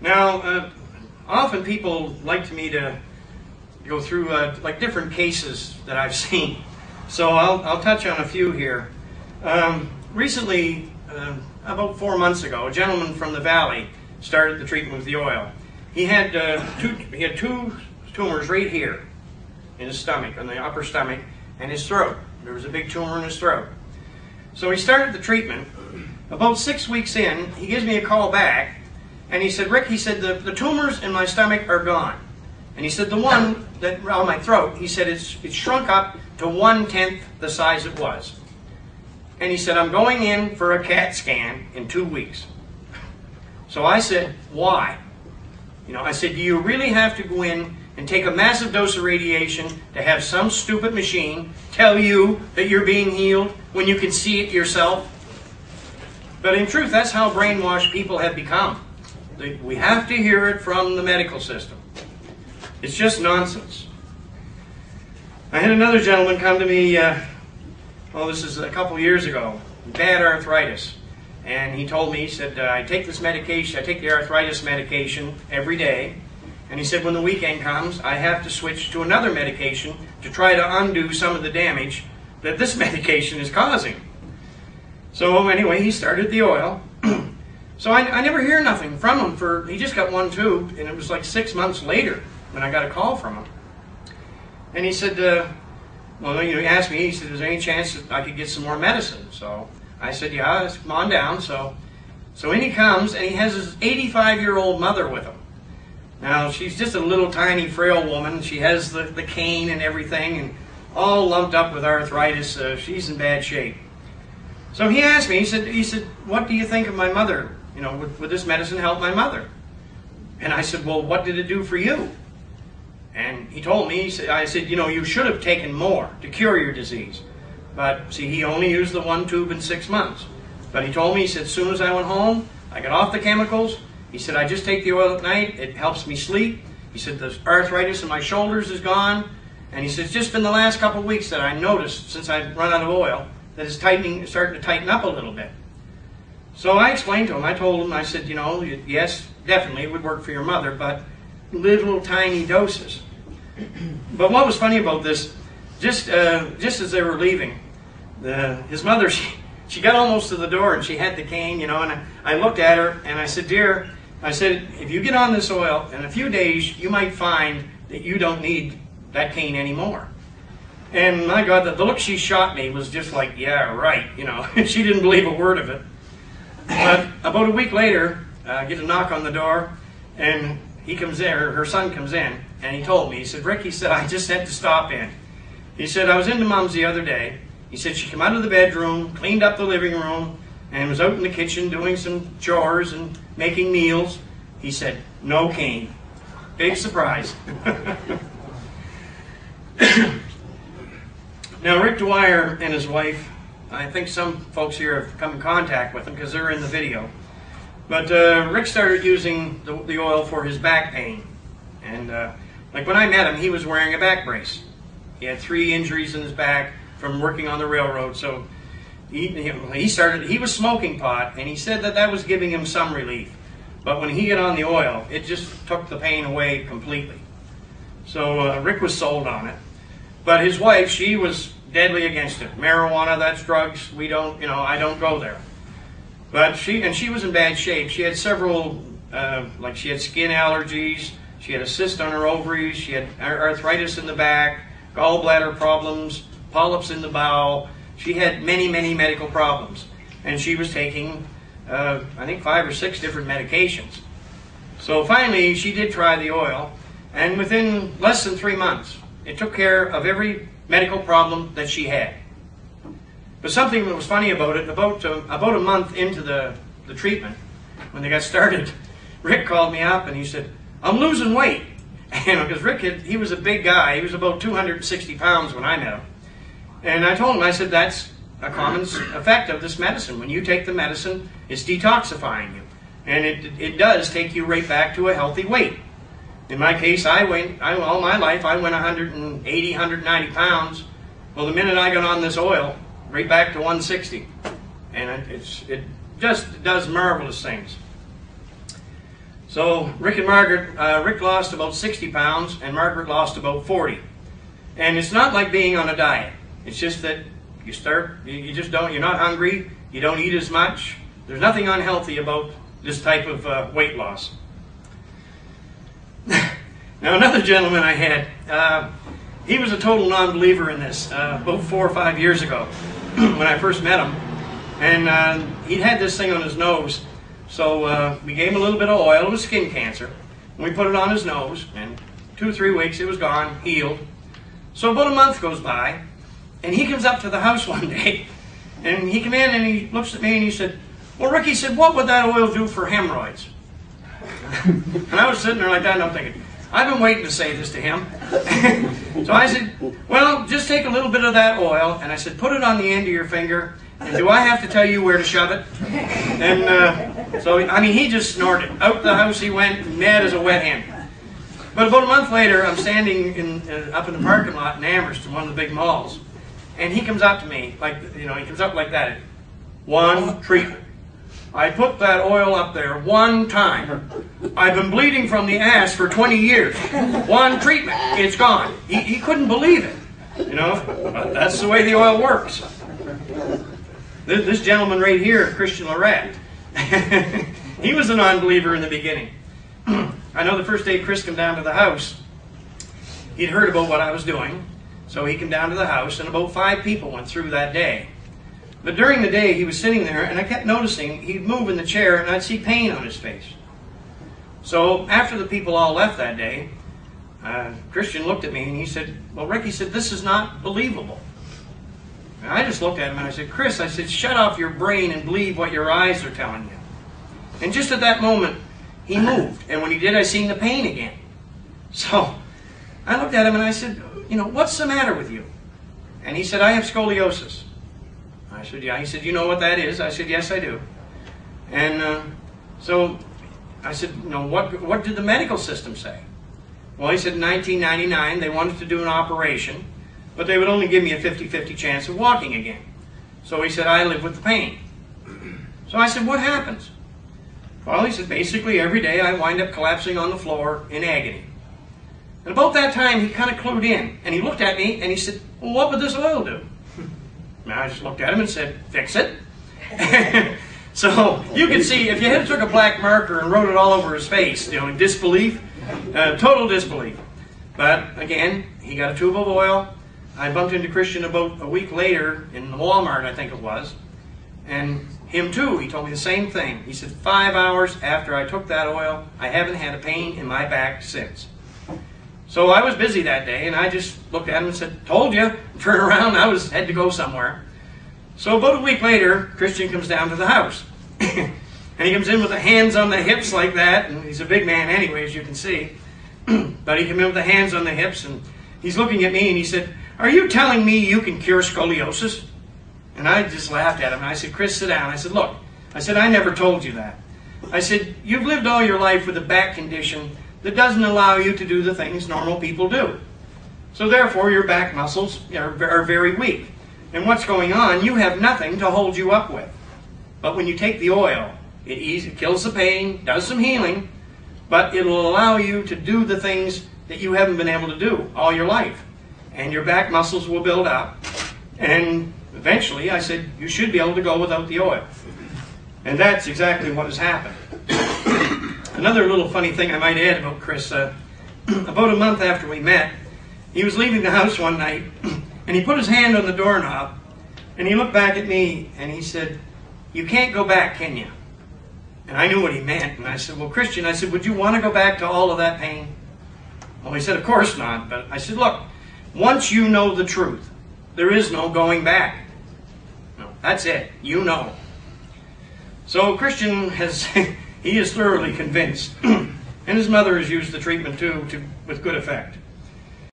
Now, often people like me to go through like different cases that I've seen. So I'll touch on a few here. Recently, about 4 months ago, a gentleman from the valley started the treatment with the oil. He had two tumors right here in his stomach, on the upper stomach, and his throat. There was a big tumor in his throat. So he started the treatment. About 6 weeks in, he gives me a call back, and he said, Rick, he said, the tumors in my stomach are gone. And he said, the one that on my throat, he said, it's shrunk up to 1/10 the size it was. And he said, I'm going in for a CAT scan in 2 weeks. So I said, why? You know, I said, do you really have to go in and take a massive dose of radiation to have some stupid machine tell you that you're being healed when you can see it yourself? But in truth, that's how brainwashed people have become. We have to hear it from the medical system. It's just nonsense. I had another gentleman come to me, well, this is a couple years ago, bad arthritis. And he told me, he said, I take this medication, I take the arthritis medication every day. And he said, when the weekend comes, I have to switch to another medication to try to undo some of the damage that this medication is causing. So anyway, he started the oil. So I never hear nothing from him he just got 1 tube, and it was like 6 months later when I got a call from him. And he said, well, you know, he asked me, he said, is there any chance that I could get some more medicine? So I said, yeah, come on down. So in he comes, and he has his 85-year-old mother with him. Now, she's just a little tiny frail woman. She has the cane and everything, and all lumped up with arthritis. She's in bad shape. So he asked me, he said, what do you think of my mother? You know, would this medicine help my mother? And I said, well, what did it do for you? And he told me, I said, you know, you should have taken more to cure your disease. But see, he only used the 1 tube in 6 months. But he told me, he said, as soon as I went home, I got off the chemicals. He said, I just take the oil at night. It helps me sleep. He said, the arthritis in my shoulders is gone. And he said, it's just been the last couple of weeks that I noticed, since I've run out of oil, that it's starting to tighten up a little bit. So I explained to him, I told him, I said, you know, yes, definitely it would work for your mother, but little tiny doses. But what was funny about this, just as they were leaving, his mother, she got almost to the door and she had the cane, you know, and I looked at her and I said, dear, I said, if you get on this oil, in a few days you might find that you don't need that cane anymore. And my God, the look she shot me was just like, yeah, right, you know. She didn't believe a word of it. But about a week later, I get a knock on the door, and he comes in, her son comes in, and he told me, he said, Rick, he said, I just had to stop in. He said, I was into Mom's the other day. He said, she came out of the bedroom, cleaned up the living room, and was out in the kitchen doing some chores and making meals. He said, no cane. Big surprise. Now, Rick Dwyer and his wife, I think some folks here have come in contact with him because they're in the video. But Rick started using the oil for his back pain. And like when I met him, he was wearing a back brace. He had 3 injuries in his back from working on the railroad. So he was smoking pot, and he said that was giving him some relief. But when he got on the oil, it just took the pain away completely. So Rick was sold on it. But his wife, she was deadly against it. Marijuana, that's drugs. We don't, you know, I don't go there. But she was in bad shape. She had several, like she had skin allergies. She had a cyst on her ovaries. She had arthritis in the back, gallbladder problems, polyps in the bowel. She had many, many medical problems. And she was taking, I think, 5 or 6 different medications. So finally, she did try the oil. And within less than 3 months, it took care of every medical problem that she had. But something that was funny about it, about a month into the treatment, when they got started, Rick called me up and he said, I'm losing weight. And because Rick, he was a big guy. He was about 260 pounds when I met him. And I told him, I said, that's a common effect of this medicine. When you take the medicine, it's detoxifying you. And it does take you right back to a healthy weight. In my case, all my life, I went 180, 190 pounds. Well, the minute I got on this oil, right back to 160. And it just does marvelous things. So Rick and Margaret, Rick lost about 60 pounds and Margaret lost about 40. And it's not like being on a diet. It's just that you just don't, you're not hungry, you don't eat as much. There's nothing unhealthy about this type of weight loss. Now another gentleman I had, he was a total non-believer in this about 4 or 5 years ago when I first met him. And he'd had this thing on his nose. So we gave him a little bit of oil. It was skin cancer. And we put it on his nose, and 2 or 3 weeks it was gone, healed. So about a month goes by, and he comes up to the house one day, and he came in and he looks at me and he said, "Well, Rick," he said, "what would that oil do for hemorrhoids?" And I was sitting there like that, and I'm thinking, I've been waiting to say this to him. So I said, "Well, just take a little bit of that oil," and I said, "put it on the end of your finger, and do I have to tell you where to shove it?" And so, I mean, he just snorted. Out the house he went, mad as a wet hen. But about a month later, I'm standing up in the parking lot in Amherst in one of the big malls, and he comes up to me, like, he comes up like that. "One treatment. I put that oil up there one time. I've been bleeding from the ass for 20 years. One treatment, it's gone." He couldn't believe it. But that's the way the oil works. This gentleman right here, Christian Lorette, he was a non-believer in the beginning. I know the first day Chris came down to the house, he'd heard about what I was doing, so he came down to the house, and about 5 people went through that day. But during the day, he was sitting there, and I kept noticing he'd move in the chair, and I'd see pain on his face. So after the people all left that day, Christian looked at me, and he said, "Well, Rick," he said, "this is not believable." And I just looked at him, and I said, "Chris," I said, "shut off your brain and believe what your eyes are telling you." And just at that moment, he moved, and when he did, I seen the pain again. So I looked at him, and I said, "What's the matter with you?" And he said, "I have scoliosis." I said, "Yeah." He said, "You know what that is?" I said, "Yes, I do." And so I said, what did the medical system say?" Well, he said in 1999 they wanted to do an operation, but they would only give me a 50-50 chance of walking again. So he said, "I live with the pain." So I said, "What happens?" Well, he said, "Basically every day I wind up collapsing on the floor in agony." And about that time he kind of clued in, and he looked at me and he said, "Well, what would this oil do?" And I just looked at him and said, "Fix it." So you can see, if you had took a black marker and wrote it all over his face, disbelief, total disbelief. But again, he got a tube of oil. I bumped into Christian about a week later in the Walmart, I think it was, and him too, he told me the same thing. He said, 5 hours after I took that oil, I haven't had a pain in my back since. So I was busy that day, and I just looked at him and said, "Told you." Turn around, I had to go somewhere. So about a week later, Christian comes down to the house. And he comes in with the hands on the hips like that, and he's a big man anyway, as you can see. But he came in with the hands on the hips, and he's looking at me, and he said, "Are you telling me you can cure scoliosis?" And I just laughed at him, and I said, "Chris, sit down." I said, "Look," I said, "I never told you that." I said, "You've lived all your life with a back condition that doesn't allow you to do the things normal people do. So therefore, your back muscles are very weak. And what's going on, you have nothing to hold you up with. But when you take the oil, it kills the pain, does some healing, but it will allow you to do the things that you haven't been able to do all your life. And your back muscles will build up. And eventually," I said, "you should be able to go without the oil." And that's exactly what has happened. Another little funny thing I might add about Chris, about a month after we met, he was leaving the house one night, and he put his hand on the doorknob, and he looked back at me, and he said, "You can't go back, can you?" And I knew what he meant, and I said, "Well, Christian," I said, "would you want to go back to all of that pain?" Well, he said, "Of course not." But I said, "Look, once you know the truth, there is no going back. No, that's it. You know." So Christian he is thoroughly convinced, and his mother has used the treatment too, with good effect.